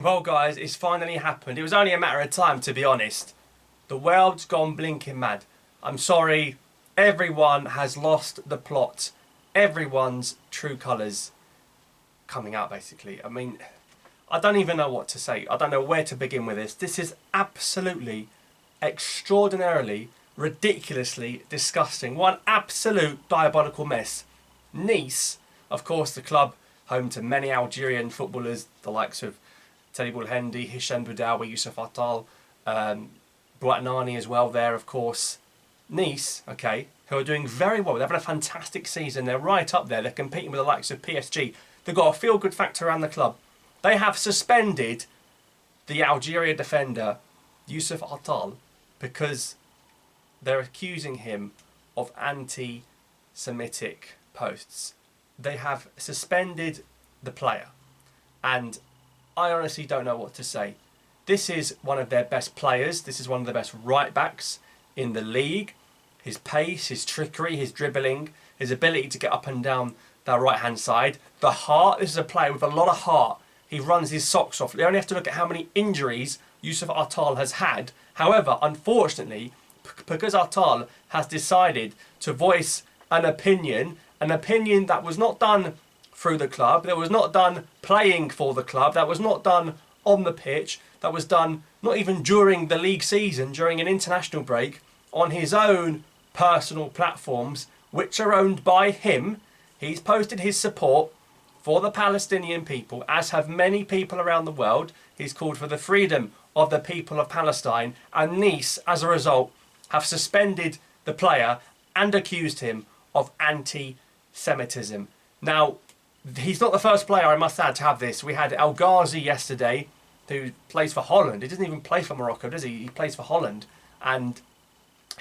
Well, guys, it's finally happened. It was only a matter of time, to be honest. The world's gone blinking mad. I'm sorry, everyone has lost the plot. Everyone's true colours coming out, basically. I mean, I don't even know what to say. I don't know where to begin with this. This is absolutely, extraordinarily, ridiculously disgusting. One absolute diabolical mess. Nice, of course, the club home to many Algerian footballers, the likes of Teddy Bulhendi, Hisham Boudaoui, Youcef Atal, Bouatnani as well there, of course. Nice, okay, who are doing very well. They're having a fantastic season. They're right up there. They're competing with the likes of PSG. They've got a feel-good factor around the club. They have suspended the Algeria defender, Youcef Atal, because they're accusing him of anti-Semitic posts. They have suspended the player. And I honestly don't know what to say. This is one of their best players. This is one of the best right-backs in the league. His pace, his trickery, his dribbling, his ability to get up and down that right-hand side. The heart, this is a player with a lot of heart. He runs his socks off. You only have to look at how many injuries Youcef Atal has had. However, unfortunately, because Atal has decided to voice an opinion that was not done through the club, that was not done playing for the club, that was not done on the pitch, that was done not even during the league season, during an international break, on his own personal platforms, which are owned by him. He's posted his support for the Palestinian people, as have many people around the world. He's called for the freedom of the people of Palestine, and Nice, as a result, have suspended the player and accused him of anti-Semitism. Now, he's not the first player, I must add, to have this. We had El Ghazi yesterday, who plays for Holland. He doesn't even play for Morocco, does he? He plays for Holland. And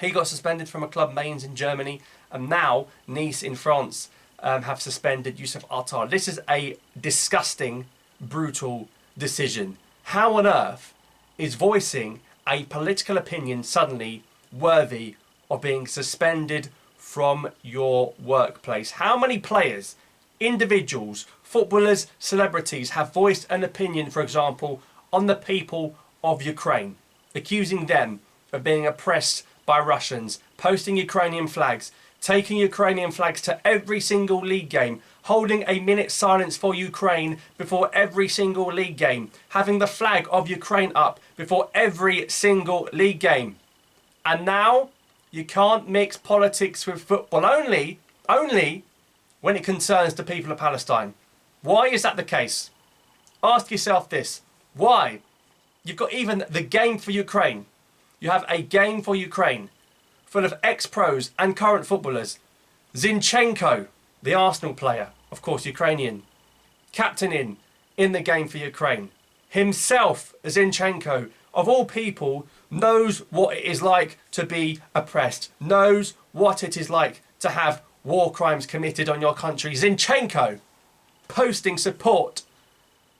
he got suspended from a club, Mainz, in Germany. And now Nice in France have suspended Youcef Atal. This is a disgusting, brutal decision. How on earth is voicing a political opinion suddenly worthy of being suspended from your workplace? How many players, individuals, footballers, celebrities have voiced an opinion, for example, on the people of Ukraine, accusing them of being oppressed by Russians, posting Ukrainian flags, taking Ukrainian flags to every single league game, holding a minute silence for Ukraine before every single league game, having the flag of Ukraine up before every single league game. And now you can't mix politics with football, only when it concerns the people of Palestine. Why is that the case? Ask yourself this. Why? You've got even the game for Ukraine. You have a game for Ukraine full of ex-pros and current footballers. Zinchenko, the Arsenal player, of course Ukrainian, captaining in the game for Ukraine. Himself, Zinchenko, of all people, knows what it is like to be oppressed, knows what it is like to have war crimes committed on your country. Zinchenko posting support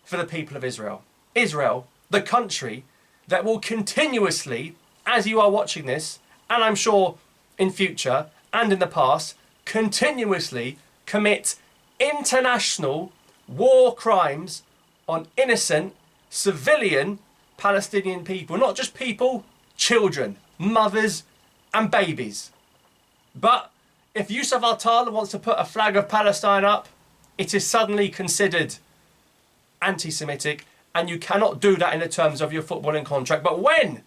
for the people of Israel. Israel, the country that will continuously, as you are watching this, and I'm sure in future and in the past, continuously commit international war crimes on innocent, civilian Palestinian people. Not just people, children, mothers and babies. But if Youcef Atal wants to put a flag of Palestine up, it is suddenly considered anti-Semitic, and you cannot do that in the terms of your footballing contract. But when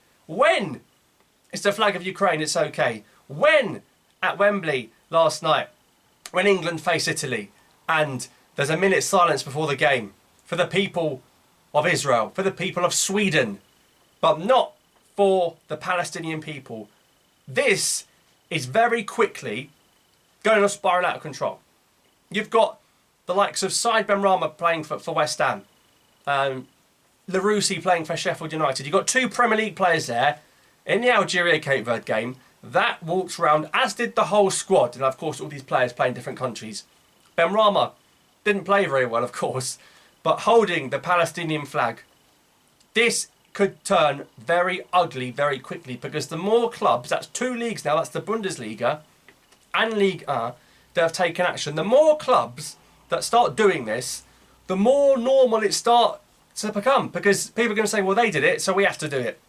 it's the flag of Ukraine, it's okay. When at Wembley last night, when England face Italy, and there's a minute's silence before the game for the people of Israel, for the people of Sweden, but not for the Palestinian people, this is very quickly going to spiral out of control. You've got the likes of Said Benrahma playing for West Ham, Larouci playing for Sheffield United. You've got two Premier League players there in the Algeria-Cape Verde game that walked around, as did the whole squad. And of course, all these players play in different countries. Benrahma didn't play very well, of course, but holding the Palestinian flag. This could turn very ugly very quickly, because the more clubs, that's two leagues now, that's the Bundesliga and Ligue 1, that have taken action. The more clubs that start doing this, the more normal it to become, because people are going to say, well, they did it, so we have to do it.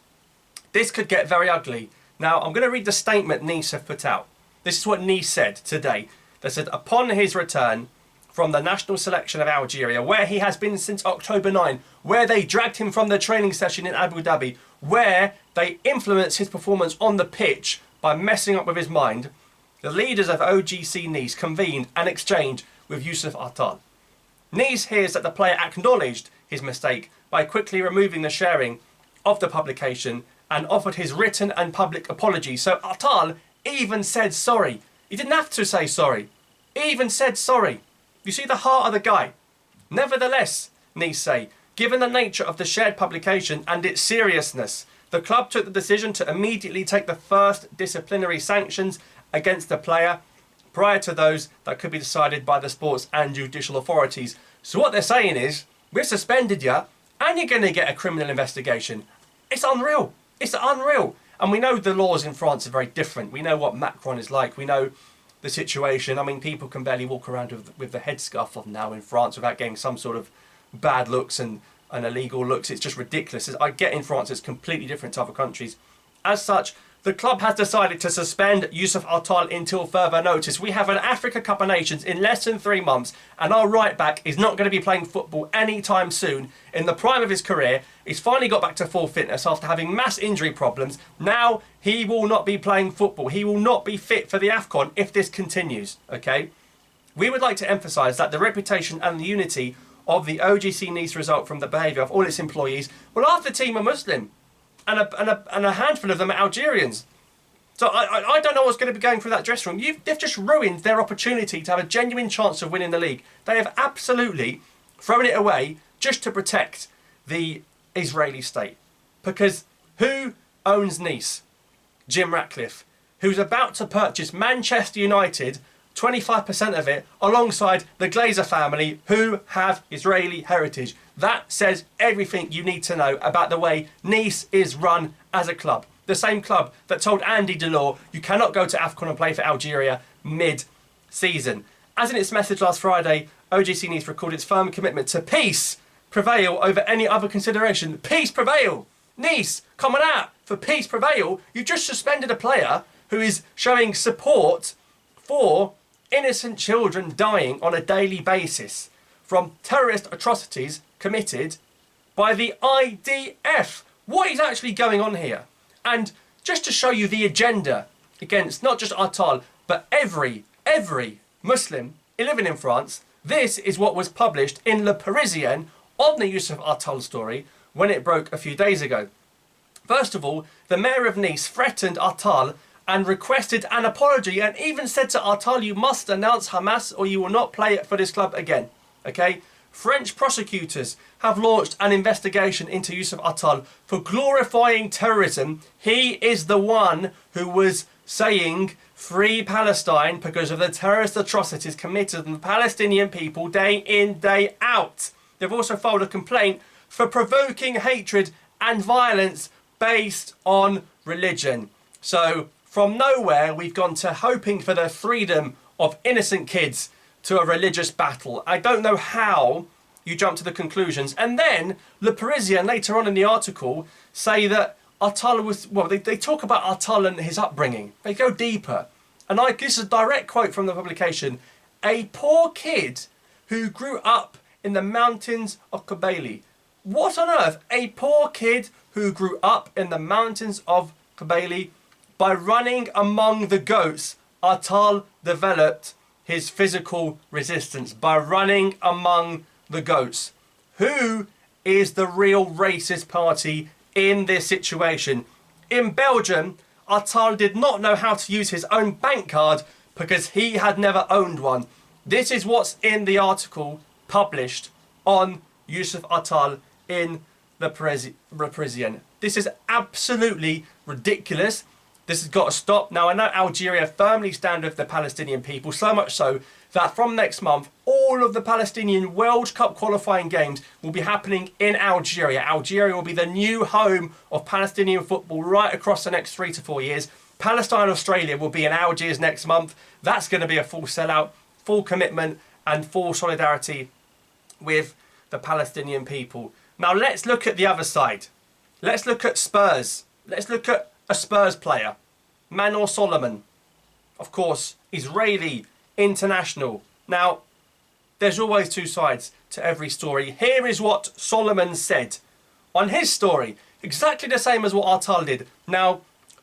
This could get very ugly. Now, I'm going to read the statement Nice have put out. This is what Nice said today. They said, upon his return from the national selection of Algeria, where he has been since October 9, where they dragged him from the training session in Abu Dhabi, where they influenced his performance on the pitch by messing up with his mind, the leaders of OGC Nice convened an exchange with Youcef Atal. Nice hears that the player acknowledged his mistake by quickly removing the sharing of the publication and offered his written and public apology. So Atal even said sorry. He didn't have to say sorry. He even said sorry. You see the heart of the guy. Nevertheless, Nice say, given the nature of the shared publication and its seriousness, the club took the decision to immediately take the first disciplinary sanctions against the player prior to those that could be decided by the sports and judicial authorities. So what they're saying is, we've suspended you and you're going to get a criminal investigation. It's unreal. It's unreal. And we know the laws in France are very different. We know what Macron is like. We know the situation. I mean, people can barely walk around with the headscarf on now in France without getting some sort of bad looks and illegal looks. It's just ridiculous. I get in France, it's completely different to other countries. As such, the club has decided to suspend Youcef Atal until further notice. We have an Africa Cup of Nations in less than 3 months, and our right back is not going to be playing football anytime soon. In the prime of his career, he's finally got back to full fitness after having mass injury problems. Now he will not be playing football. He will not be fit for the AFCON if this continues, okay? We would like to emphasise that the reputation and the unity of the OGC Nice result from the behaviour of all its employees, well, half the team are Muslim. And a handful of them are Algerians. So I don't know what's going to be going through that dressing room. They've just ruined their opportunity to have a genuine chance of winning the league. They have absolutely thrown it away just to protect the Israeli state. Because who owns Nice? Jim Ratcliffe, who's about to purchase Manchester United, 25% of it, alongside the Glazer family, who have Israeli heritage. That says everything you need to know about the way Nice is run as a club. The same club that told Andy Delors you cannot go to AFCON and play for Algeria mid-season. As in its message last Friday, OGC Nice recorded its firm commitment to peace prevail over any other consideration. Peace prevail! Nice, come on out for peace prevail. You just suspended a player who is showing support for innocent children dying on a daily basis from terrorist atrocities committed by the IDF. What is actually going on here? And just to show you the agenda against not just Atal, but every Muslim living in France, this is what was published in Le Parisien on the Youcef Atal story when it broke a few days ago. First of all, the mayor of Nice threatened Atal and requested an apology and even said to Atal, you must announce Hamas or you will not play for this club again. Okay? French prosecutors have launched an investigation into Youcef Atal for glorifying terrorism. He is the one who was saying free Palestine because of the terrorist atrocities committed on the Palestinian people day in, day out. They've also filed a complaint for provoking hatred and violence based on religion. So from nowhere, we've gone to hoping for the freedom of innocent kids to a religious battle. I don't know how you jump to the conclusions. And then Le Parisien later on in the article say that Atal was, well, they talk about Atal and his upbringing. They go deeper. And this is a direct quote from the publication. A poor kid who grew up in the mountains of Kabylie. What on earth? A poor kid who grew up in the mountains of Kabylie. By running among the goats, Atal developed his physical resistance. By running among the goats. Who is the real racist party in this situation? In Belgium, Atal did not know how to use his own bank card because he had never owned one. This is what's in the article published on Youcef Atal in Le Parisien. This is absolutely ridiculous. This has got to stop. Now, I know Algeria firmly stand with the Palestinian people, so much so that from next month, all of the Palestinian World Cup qualifying games will be happening in Algeria. Algeria will be the new home of Palestinian football right across the next 3 to 4 years. Palestine, Australia will be in Algiers next month. That's going to be a full sellout, full commitment and full solidarity with the Palestinian people. Now let's look at the other side. Let's look at Spurs. Let's look at a Spurs player, Manor Solomon. Of course, Israeli international. Now, there's always two sides to every story. Here is what Solomon said on his story. Exactly the same as what Atal did. Now,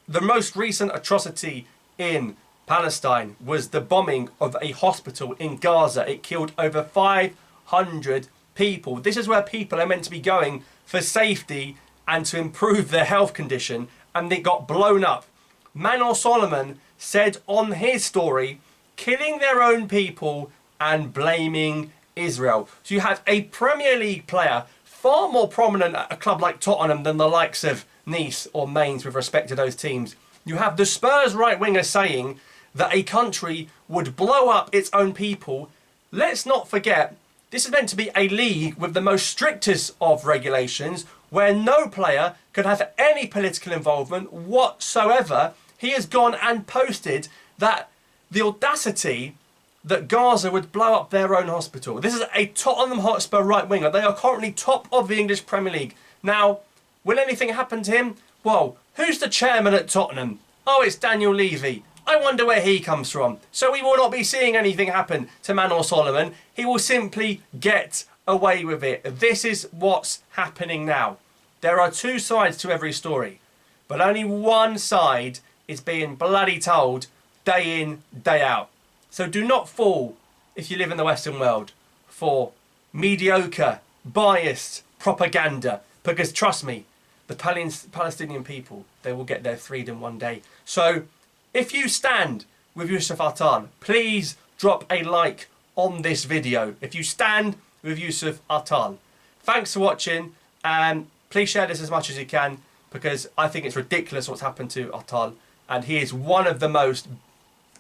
the most recent atrocity in Palestine was the bombing of a hospital in Gaza. It killed over 500 people. This is where people are meant to be going for safety and to improve their health condition, and it got blown up. Manor Solomon said on his story, killing their own people and blaming Israel. So you have a Premier League player far more prominent at a club like Tottenham than the likes of Nice or Mainz with respect to those teams. You have the Spurs right winger saying that a country would blow up its own people. Let's not forget, this is meant to be a league with the most strictest of regulations, where no player can have any political involvement whatsoever. He has gone and posted that the audacity that Gaza would blow up their own hospital. This is a Tottenham Hotspur right winger. They are currently top of the English Premier League. Now, will anything happen to him? Well, who's the chairman at Tottenham? Oh, it's Daniel Levy. I wonder where he comes from. So we will not be seeing anything happen to Manor Solomon. He will simply get away with it. This is what's happening now. There are two sides to every story, but only one side is being bloody told day in, day out. So do not fall, if you live in the Western world, for mediocre, biased propaganda, because trust me, the Palestinian people, they will get their freedom one day. So if you stand with Youcef Atal, please drop a like on this video. If you stand with Youcef Atal. Thanks for watching, and please share this as much as you can, because I think it's ridiculous what's happened to Atal, and he is one of the most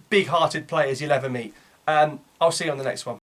big-hearted players you'll ever meet. I'll see you on the next one.